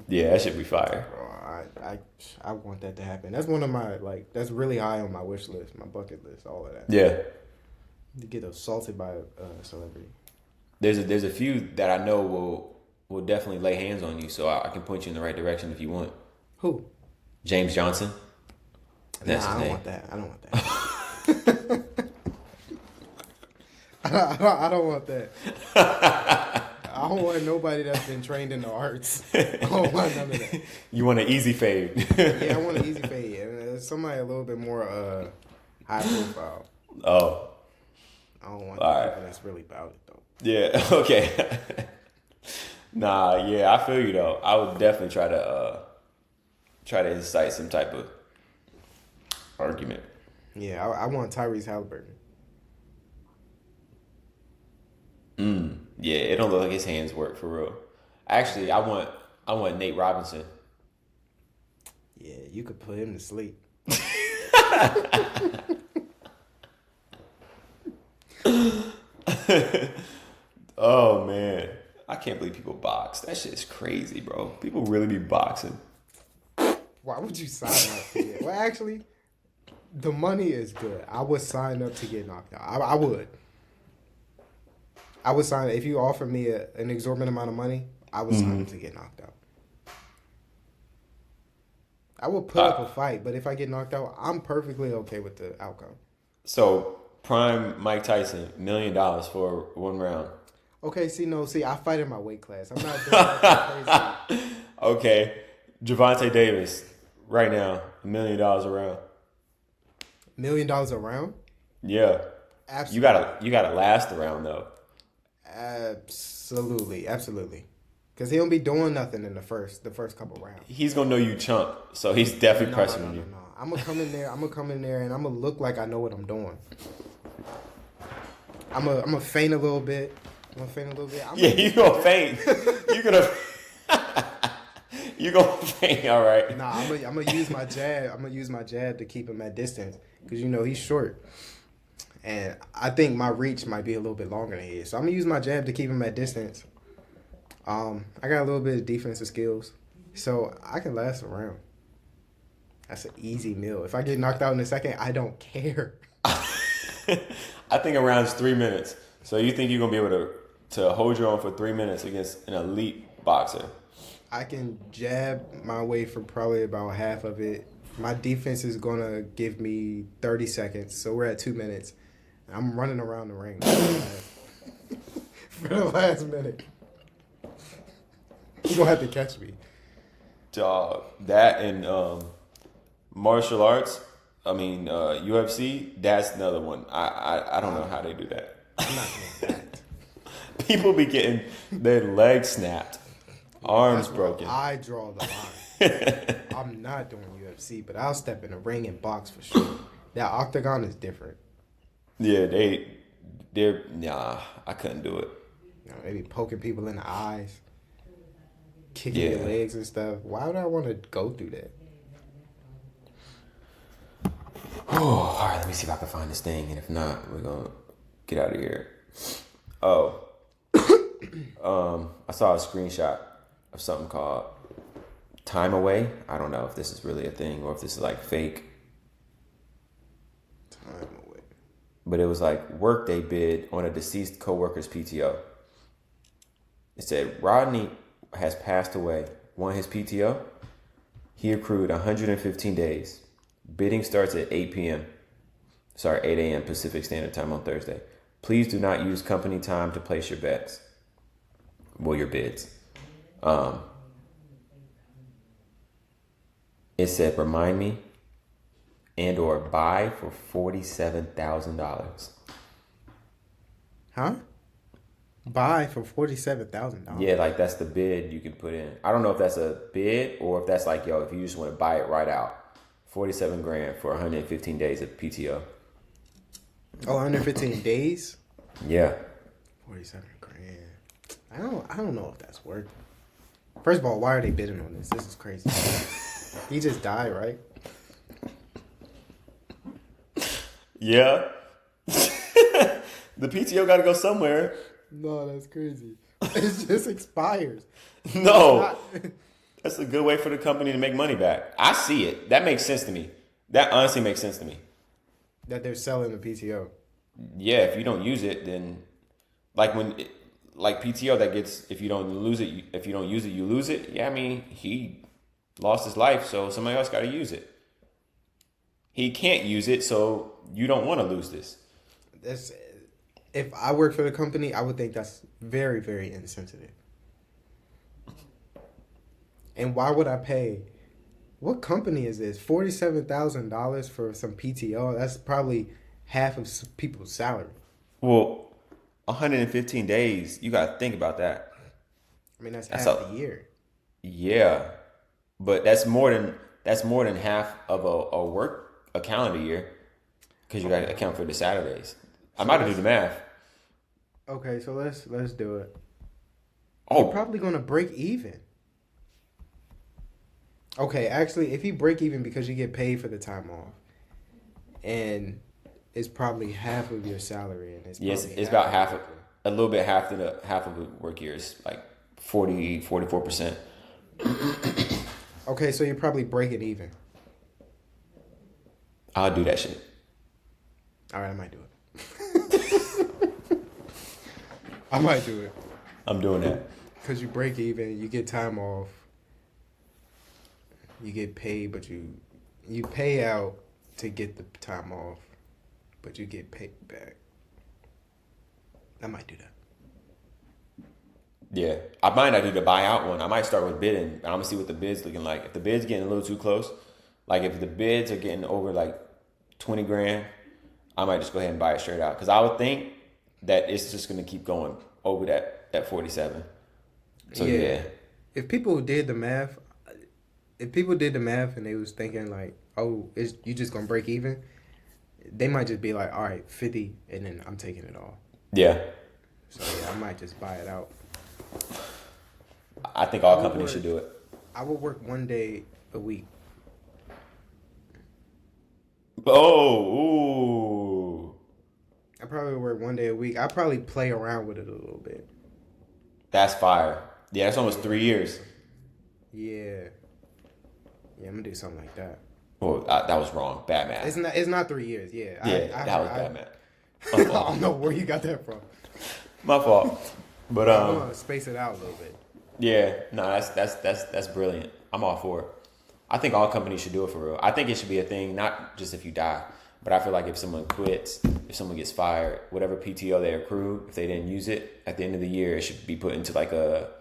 Yeah, that should be fire. Bro, I want that to happen. That's one of my, that's really high on my wish list, my bucket list, all of that. Yeah. You get assaulted by a celebrity. There's a few that I know will definitely lay hands on you, so I can point you in the right direction if you want. Who? James Johnson. That's I his don't name. want that. I don't want that. I don't want that. I don't want nobody that's been trained in the arts. I don't want none of that. You want an easy fade? Yeah, I want an easy fade. And somebody a little bit more high profile. Oh, I don't want All the right. people that's really about it though. yeah. Okay. Nah, yeah, I feel you though. I would definitely try to incite some type of argument. Yeah, I want Tyrese Halliburton. Yeah, it don't look like his hands work for real. Actually, I want Nate Robinson. Yeah, you could put him to sleep. Oh man, I can't believe people box. That shit is crazy, bro. People really be boxing. Why would you sign up to get? Well, actually, the money is good. I would sign up to get knocked out. I would. I would sign if you offer me an exorbitant amount of money. I would sign up to get knocked out. I would put up a fight, but if I get knocked out, I'm perfectly okay with the outcome. So prime Mike Tyson, $1 million for 1 round. Okay, see, I fight in my weight class. I'm not doing that crazy. Okay, Javante Davis, right now, $1 million a round. $1 million a round? Yeah, Absolutely. you gotta last the round though. Absolutely. Because he don't be doing nothing in the first couple rounds. He's gonna know you chump, so he's definitely pressuring you. No. I'm gonna come in there and I'm gonna look like I know what I'm doing. I'm gonna feint a little bit. Yeah, you gonna faint. You gonna faint. All right. Nah, I'm gonna use my jab. I'm gonna use my jab to keep him at distance because he's short, and I think my reach might be a little bit longer than he is. So I'm gonna use my jab to keep him at distance. I got a little bit of defensive skills, so I can last a round. That's an easy meal. If I get knocked out in a second, I don't care. I think around 3 minutes. So you think you're gonna be able to hold your own for 3 minutes against an elite boxer? I can jab my way for probably about half of it. My defense is gonna give me 30 seconds, so we're at 2 minutes. I'm running around the ring for the last minute. You gonna have to catch me. Dog, that and martial arts. I mean UFC. That's another one. I don't know how they do that. I'm not doing that. People be getting their legs snapped, arms That's where broken. I draw the line. I'm not doing UFC, but I'll step in the ring and box for sure. That octagon is different. Yeah, they're nah. I couldn't do it. They be poking people in the eyes, kicking their legs and stuff. Why would I want to go through that? Oh, all right. Let me see if I can find this thing, and if not, we're gonna get out of here. Oh, I saw a screenshot of something called Time Away. I don't know if this is really a thing or if this is like fake. Time away. But it was like Workday bid on a deceased coworker's PTO. It said Rodney has passed away. Won his PTO. He accrued 115 days. Bidding starts at 8 p.m. 8 a.m. Pacific Standard Time on Thursday. Please do not use company time to place your bets. Well, your bids. It said remind me and or buy for $47,000. Huh? Buy for $47,000. Yeah, like that's the bid you can put in. I don't know if that's a bid or if that's like, if you just want to buy it right out. 47 grand for 115 days of PTO. Oh, 115 days? Yeah. 47 grand. I don't know if that's worth it. First of all, why are they bidding on this? This is crazy. He just died, right? Yeah. The PTO got to go somewhere. No, that's crazy. It just expires. No. That's a good way for the company to make money back. I see it. That makes sense to me. That honestly makes sense to me. That they're selling the PTO. yeah, if you don't use it, then like like PTO that gets if you don't lose it, if you don't use it, you lose it. Yeah, I mean he lost his life, so somebody else got to use it. He can't use it, so you don't want to lose this. That's if I work for the company, I would think that's very, very insensitive. And why would I pay? What company is this? $47,000 for some PTO? That's probably half of people's salary. Well, 115 days, you got to think about that. I mean, that's That's half a the year. yeah, but that's more than half of a calendar year because you got to account for the Saturdays. I'm about to do the math. Okay, so let's do it. You're Oh, probably gonna break even. Okay, actually, if you break even because you get paid for the time off, and it's probably half of your salary, and it's yes, probably it's about of half your of a little bit half of the work years, like 44%. Okay, so you're probably breaking even. I'll do that shit. All right, I might do it. I might do it I'm doing that. because you break even, you get time off, you get paid, but you pay out to get the time off, but you get paid back. I might do that. Yeah, I might not do the buyout one. I might start with bidding. And I'm gonna see what the bid's looking like. If the bid's getting a little too close, like if the bids are getting over like 20 grand, I might just go ahead and buy it straight out. Because I would think that it's just gonna keep going over that 47. So yeah. If people did the math, and they was thinking like, oh, you just gonna break even, they might just be like, all right, 50, and then I'm taking it all. Yeah, So yeah, I might just buy it out. I think all I would companies work- should do it. I will work one day a week. Oh, ooh, I probably work one day a week. I probably play around with it a little bit. that's fire. Yeah, that's almost 3 years. Yeah. Yeah, I'm gonna do something like that. Oh, that was wrong. Bad math. It's not 3 years. Yeah. Yeah, that was bad math. I don't know where you got that from. My fault. But I'm gonna space it out a little bit. yeah, no, that's brilliant. I'm all for it. I think all companies should do it for real. I think it should be a thing, not just if you die, but I feel like if someone quits, if someone gets fired, whatever PTO they accrued, if they didn't use it at the end of the year, it should be put into like a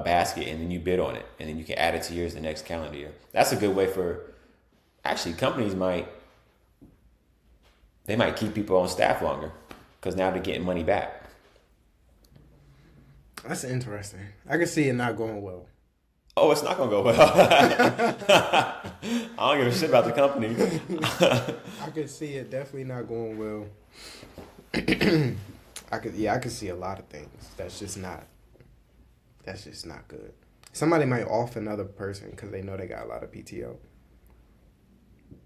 basket, and then you bid on it, and then you can add it to yours the next calendar year. That's a good way for actually companies might keep people on staff longer because now they're getting money back. That's interesting. I can see it not going well. Oh, it's not gonna go well. I don't give a shit about the company. I could see it definitely not going well. I could see a lot of things. That's just not good. Somebody might off another person because they know they got a lot of PTO.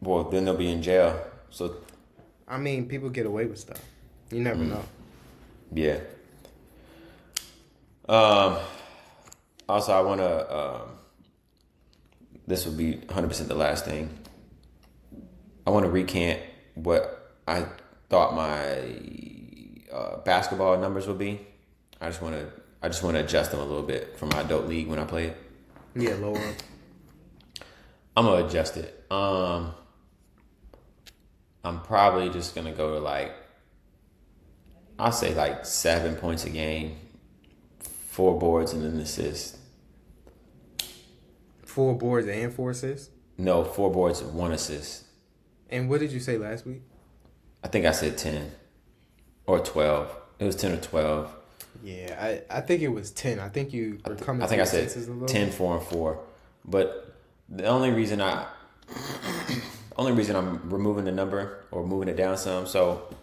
Well, then they'll be in jail. So I mean, people get away with stuff. You never know. yeah. Also, I want to. This will be 100% the last thing. I want to recant what I thought my basketball numbers would be. I just want to adjust them a little bit for my adult league when I play it. Yeah, lower. I'm gonna adjust it. I'm probably just gonna go to like, I'll say like 7 points a game, 4 boards and an assist. 4 boards and 4 assists. No, 4 boards and 1 assist. And what did you say last week? I think I said 10 or 12. It was 10 or 12. Yeah, I think it was 10. I think you were coming. I think to I your said senses a little 10, 4, and 4. But the only reason I'm removing the number or moving it down some. So,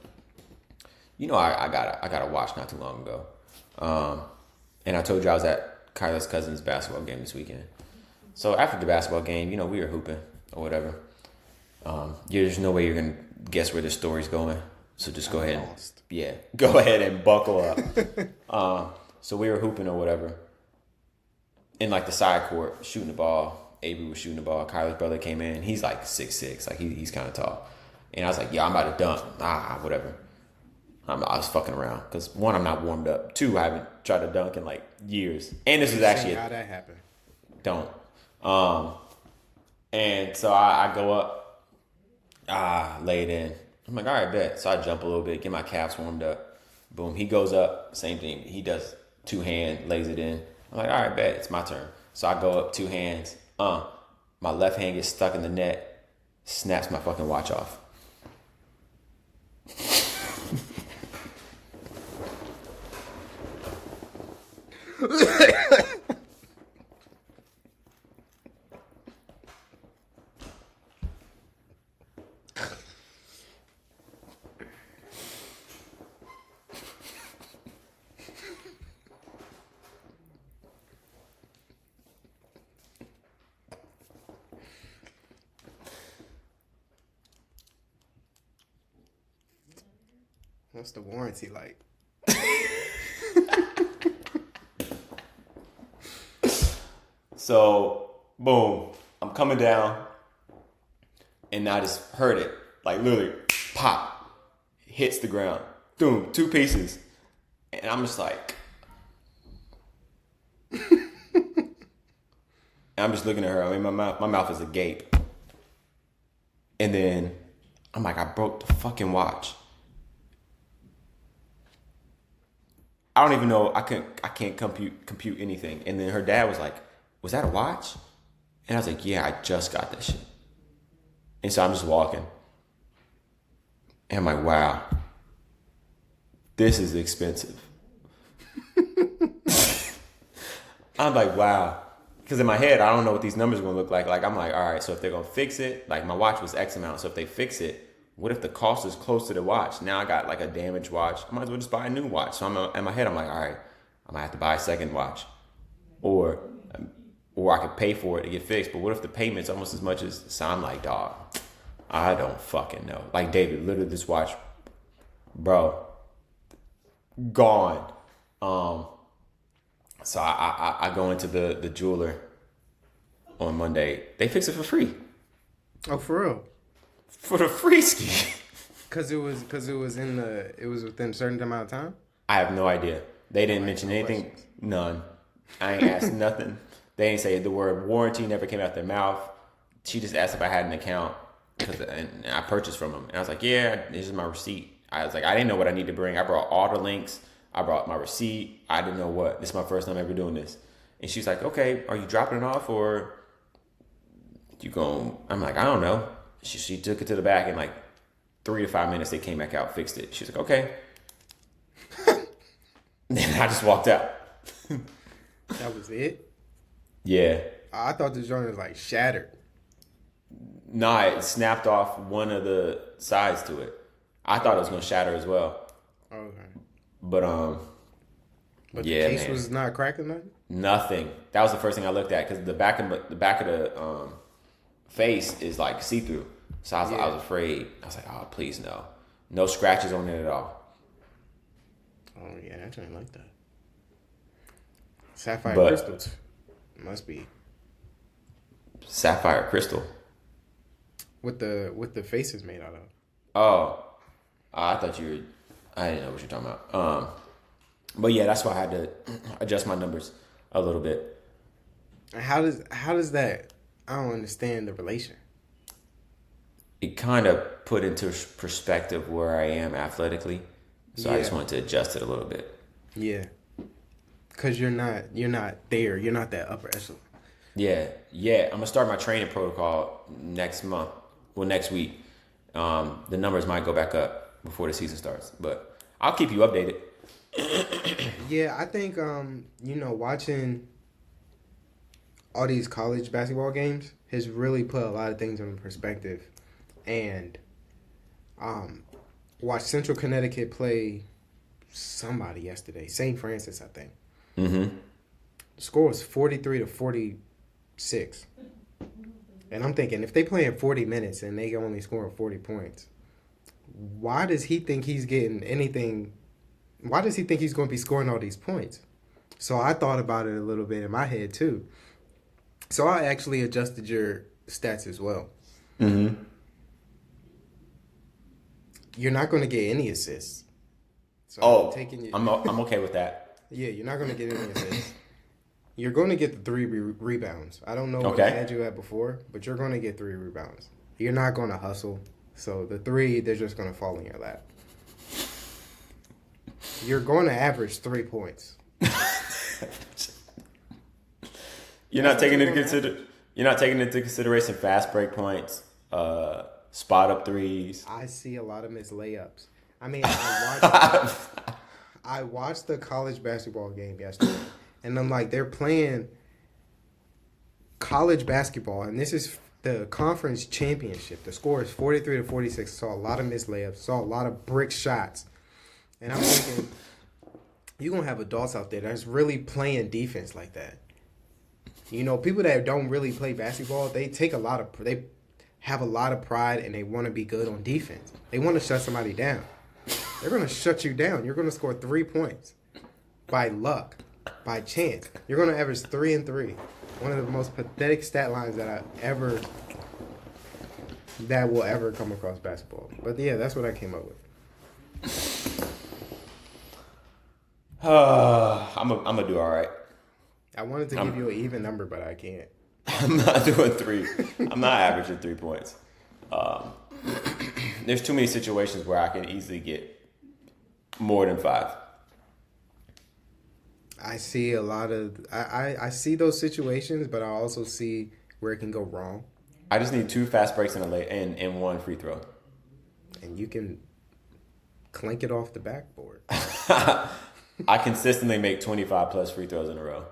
I got a watch not too long ago, and I told you I was at Kyla's cousin's basketball game this weekend. So after the basketball game, we were hooping or whatever. There's no way you're gonna guess where the story's going. So just go ahead. Go ahead and buckle up. So we were hooping or whatever in like the side court, shooting the ball. Avery was shooting the ball. Kyler's brother came in. He's like 6'6", like he's kind of tall. And I was like, yeah, I'm about to dunk. Whatever. I was fucking around because one, I'm not warmed up. Two, I haven't tried to dunk in like years, and this was actually how that happened. don't. Um, and so I go up, lay it in. I'm like, all right, bet. So I jump a little bit, get my calves warmed up. Boom, he goes up, same thing. He does two hand, lays it in. I'm like, all right, bet, it's my turn. So I go up two hands. My left hand gets stuck in the net, snaps my fucking watch off. What's the warranty like? So, boom, I'm coming down, and I just heard it, like literally, pop, hits the ground, boom, two pieces, and I'm just like, and I'm just looking at her. I mean, my mouth is agape, and then I'm like, I broke the fucking watch. I don't even know. I can't compute anything. And then her dad was like, "Was that a watch?" And I was like, "Yeah, I just got that shit." And so I'm just walking, and I'm like, "Wow, this is expensive." I'm like, "Wow," because in my head, I don't know what these numbers are gonna look like. Like I'm like, "All right, so if they're gonna fix it, like my watch was X amount. So if they fix it, what if the cost is close to the watch? Now I got like a damaged watch. I might as well just buy a new watch." So in my head, I'm like, all right, I might have to buy a second watch, or I could pay for it to get fixed. But what if the payment's almost as much as? So I'm like, dog, I don't fucking know. Like David, literally this watch, bro, gone. So I go into the jeweler on Monday. They fix it for free. Oh, for real? For the free ski. Cause it was within a certain amount of time. I have no idea. They didn't mention anything. Questions. None. I ain't asked nothing. They ain't say the word warranty. Never came out their mouth. She just asked if I had an account and I purchased from them. And I was like, yeah, this is my receipt. I was like, I didn't know what I need to bring. I brought all the links. I brought my receipt. I didn't know what. This is my first time ever doing this. And she's like, okay, are you dropping it off or you going? I'm like, I don't know. She took it to the back in like 3 to 5 minutes. They came back out, fixed it. She was like, okay. Then I just walked out. That was it. Yeah. I thought the joint was like shattered. Nah, it snapped off one of the sides to it. I thought it was gonna shatter as well. Okay. But yeah, the case man. was not cracking nothing. Nothing. That was the first thing I looked at because the back of the face is like see through. So I was afraid. I was like, oh please no scratches on it at all. Oh yeah, that joint like that. Sapphire But- crystals must be Sapphire crystal. what the face is made out of. Oh, I thought you were. I didn't know what you're talking about. But yeah, that's why I had to adjust my numbers a little bit. And how does that? I don't understand the relation. It kind of put into perspective where I am athletically, so I just Yeah. wanted to adjust it a little bit. Yeah, because you're not there. You're not that upper echelon. Yeah. I'm gonna start my training protocol next month. Well, next week. The numbers might go back up before the season starts, but I'll keep you updated. Yeah, I think watching all these college basketball games has really put a lot of things in perspective. And watched Central Connecticut play somebody yesterday, St. Francis, I think. Mm-hmm. The score was 43-46. And I'm thinking, if they play in 40 minutes and they only score 40 points, why does he think he's getting anything? Why does he think he's going to be scoring all these points? So I thought about it a little bit in my head, too. So I actually adjusted your stats as well. Mm-hmm. You're not going to get any assists. So Oh, taking I'm okay with that. yeah, you're not going to get any assists. You're going to get the three rebounds. I don't know what I Okay. had you at before, but you're going to get 3 rebounds. You're not going to hustle. So the 3, they're just going to fall in your lap. You're going to average 3 points. You're not taking into consideration fast break points, spot up threes. I see a lot of missed layups. I mean, I watched the college basketball game yesterday, and I'm like, they're playing college basketball, and this is the conference championship. The score is 43-46. Saw a lot of missed layups. Saw a lot of brick shots, and I'm thinking, you're gonna have adults out there that's really playing defense like that. You know, people that don't really play basketball, they have a lot of pride and they want to be good on defense. They want to shut somebody down. They're going to shut you down. You're going to score 3 points by luck, by chance. You're going to average 3 and 3. One of the most pathetic stat lines that will ever come across basketball. But yeah, that's what I came up with. I'm gonna do all right. I wanted to give you an even number, but I can't. I'm not doing 3. I'm not averaging 3 points. There's too many situations where I can easily get more than 5. I see a lot of I see those situations, but I also see where it can go wrong. I just need 2 fast breaks and 1 free throw. And you can clank it off the backboard. I consistently make 25 plus free throws in a row.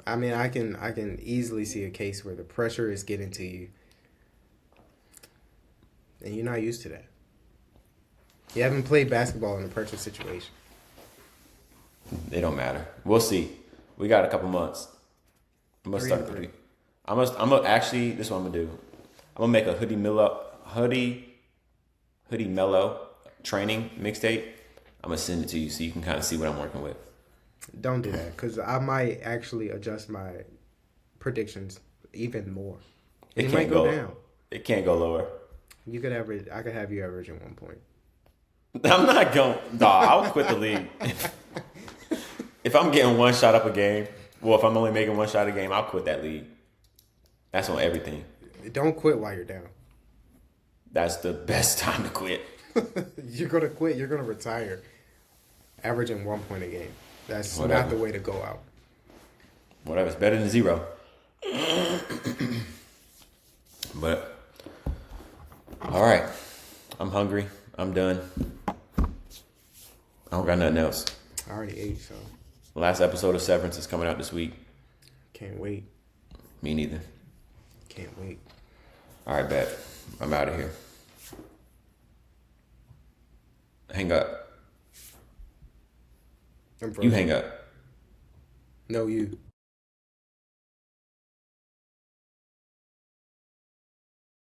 I mean, I can easily see a case where the pressure is getting to you, and you're not used to that. You haven't played basketball in a pressure situation. It don't matter. We'll see. We got a couple months. I'm gonna 3 start and 3. I'm gonna actually. This is what I'm gonna do. I'm gonna make a hoodie mellow training mixtape. I'm gonna send it to you so you can kind of see what I'm working with. Don't do that, because I might actually adjust my predictions even more. It might go down. It can't go lower. You could average. I could have you averaging 1 point. I'm not going. Dog, I'll quit the league. If I'm getting 1 shot up a game, well, if I'm only making 1 shot a game, I'll quit that league. That's on everything. Don't quit while you're down. That's the best time to quit. You're gonna quit. You're gonna retire, averaging 1 point a game. That's Whatever. not the way to go out. Whatever, it's better than 0. But all right, I'm hungry. I'm done. I don't got nothing else. I already ate, so Last episode of Severance is coming out this week. can't wait. Me neither. Can't wait. All right, bet. I'm out of here. Hang up. I'm You hang up. No, you.